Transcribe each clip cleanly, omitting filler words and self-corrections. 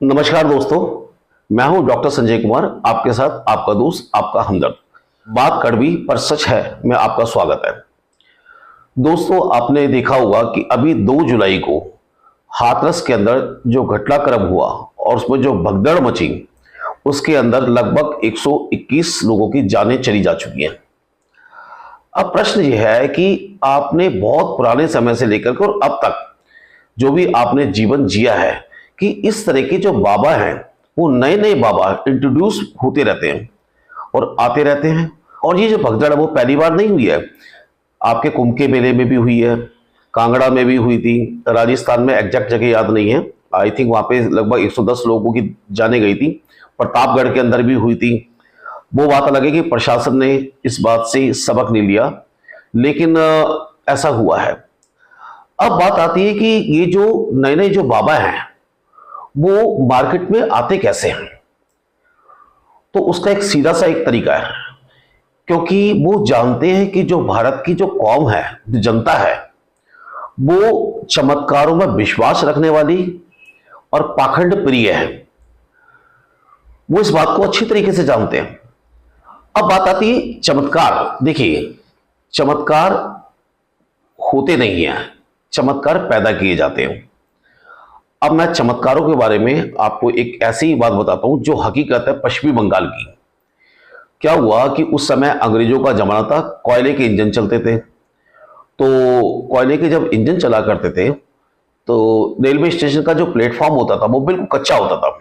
नमस्कार दोस्तों, मैं हूं डॉक्टर संजय कुमार, आपके साथ आपका दोस्त, आपका हमदर्द। बात कड़वी पर सच है में आपका स्वागत है। दोस्तों, आपने देखा होगा कि अभी 2 जुलाई को हाथरस के अंदर जो घटनाक्रम हुआ और उसमें जो भगदड़ मची, उसके अंदर लगभग 121 लोगों की जानें चली जा चुकी हैं। अब प्रश्न यह है कि आपने बहुत पुराने समय से लेकर के और अब तक जो भी आपने जीवन जिया है कि इस तरह के जो बाबा हैं वो नए नए बाबा इंट्रोड्यूस होते रहते हैं और आते रहते हैं। और ये जो भगदड़ है वो पहली बार नहीं हुई है, आपके कुंभ के मेले में भी हुई है, कांगड़ा में भी हुई थी, राजस्थान में एग्जैक्ट जगह याद नहीं है, आई थिंक वहां पे लगभग 110 लोगों की जाने गई थी। प्रतापगढ़ के अंदर भी हुई थी। वो बात अलग है कि प्रशासन ने इस बात से सबक नहीं लिया, लेकिन ऐसा हुआ है। अब बात आती है कि ये जो नए नए जो बाबा हैं वो मार्केट में आते कैसे हैं। तो उसका एक सीधा सा एक तरीका है, क्योंकि वो जानते हैं कि जो भारत की जो कौम है, जो जनता है, वो चमत्कारों में विश्वास रखने वाली और पाखंड प्रिय है। वो इस बात को अच्छी तरीके से जानते हैं। अब बात आती है चमत्कार। देखिए, चमत्कार होते नहीं हैं, चमत्कार पैदा किए जाते हैं। अब मैं चमत्कारों के बारे में आपको एक ऐसी ही बात बताता हूं जो हकीकत है पश्चिमी बंगाल की। क्या हुआ कि उस समय अंग्रेजों का जमाना था, कोयले के इंजन चलते थे। तो कोयले के जब इंजन चला करते थे तो रेलवे स्टेशन का जो प्लेटफॉर्म होता था वो बिल्कुल कच्चा होता था।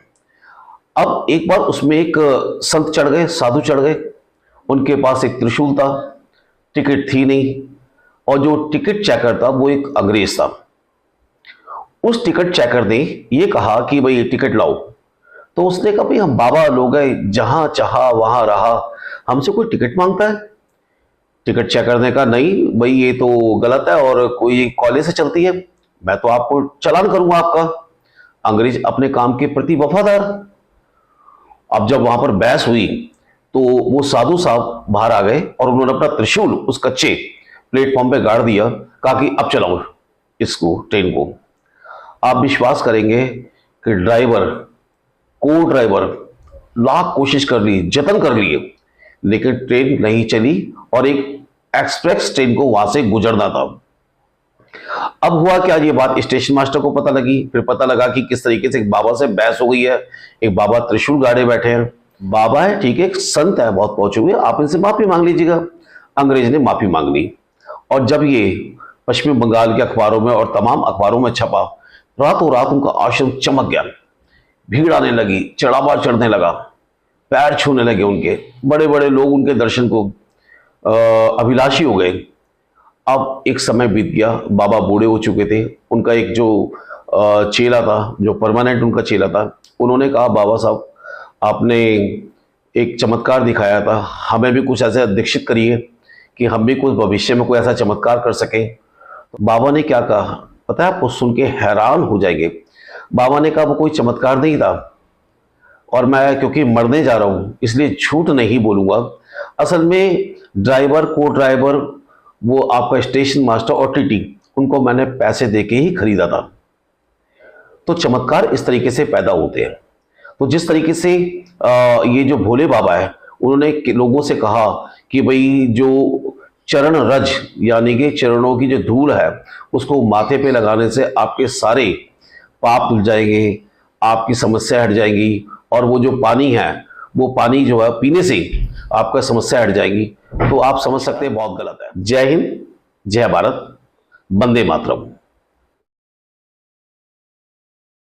अब एक बार उसमें एक संत चढ़ गए, साधु चढ़ गए। उनके पास एक त्रिशूल था, टिकट थी नहीं, और जो टिकट चेकर था वो एक अंग्रेज था। उस टिकट चेकर ने ये कहा कि भाई ये टिकट लाओ। तो उसने कहा भाई हम बाबा लोग हैं, जहां चाहा वहां रहा, हमसे कोई टिकट मांगता है। टिकट चेकर ने कहा नहीं भाई, ये तो गलत है और कोई कॉलेज से चलती है, मैं तो आपको चालान करूंगा आपका। अंग्रेज अपने काम के प्रति वफादार। अब जब वहां पर बहस हुई तो वो साधु साहब बाहर आ गए और उन्होंने अपना त्रिशूल उस कच्चे प्लेटफॉर्म पे गाड़ दिया, कहा कि अब चलाओ इसको, ट्रेन को। आप विश्वास करेंगे कि ड्राइवर, को ड्राइवर लाख कोशिश कर ली, जतन कर लिए, लेकिन ट्रेन नहीं चली और एक एक्सप्रेस ट्रेन को वहां से गुजरना था। अब हुआ क्या, ये बात स्टेशन मास्टर को पता लगी। फिर पता लगा कि किस तरीके से एक बाबा से बहस हो गई है। एक बाबा त्रिशूल गाड़े बैठे हैं। बाबा है, ठीक है, एक संत है, बहुत पहुंचे हुए, आप इनसे माफी मांग लीजिएगा। अंग्रेज ने माफी मांग ली और जब ये पश्चिमी बंगाल के अखबारों में और तमाम अखबारों में छपा, रातों रात उनका आश्रम चमक गया। भीड़ आने लगी, चढ़ावा चढ़ने लगा, पैर छूने लगे उनके, बड़े बड़े लोग उनके दर्शन को अभिलाषी हो गए। अब एक समय बीत गया, बाबा बूढ़े हो चुके थे। उनका एक जो चेला था, जो परमानेंट उनका चेला था, उन्होंने कहा बाबा साहब आपने एक चमत्कार दिखाया था, हमें भी कुछ ऐसा दीक्षित करिए कि हम भी कुछ भविष्य में कोई ऐसा चमत्कार कर सकें। तो बाबा ने क्या कहा पता है आपको, सुन के हैरान हो जाएंगे। बाबा ने कहा वो कोई चमत्कार नहीं था, और मैं क्योंकि मरने जा रहा हूं इसलिए झूठ नहीं बोलूंगा। असल में ड्राइवर, को ड्राइवर, वो आपका स्टेशन मास्टर और टीटी, उनको मैंने पैसे देके ही खरीदा था। तो चमत्कार इस तरीके से पैदा होते हैं। तो जिस तरीके से ये जो भोले बाबा है, उन्होंने लोगों से कहा कि भाई जो चरण रज यानी कि चरणों की जो धूल है उसको माथे पे लगाने से आपके सारे पाप धुल जाएंगे, आपकी समस्या हट जाएगी, और वो जो पानी है वो पानी जो है पीने से आपका समस्या हट जाएगी। तो आप समझ सकते हैं बहुत गलत है। जय हिंद, जय भारत, वंदे मातरम।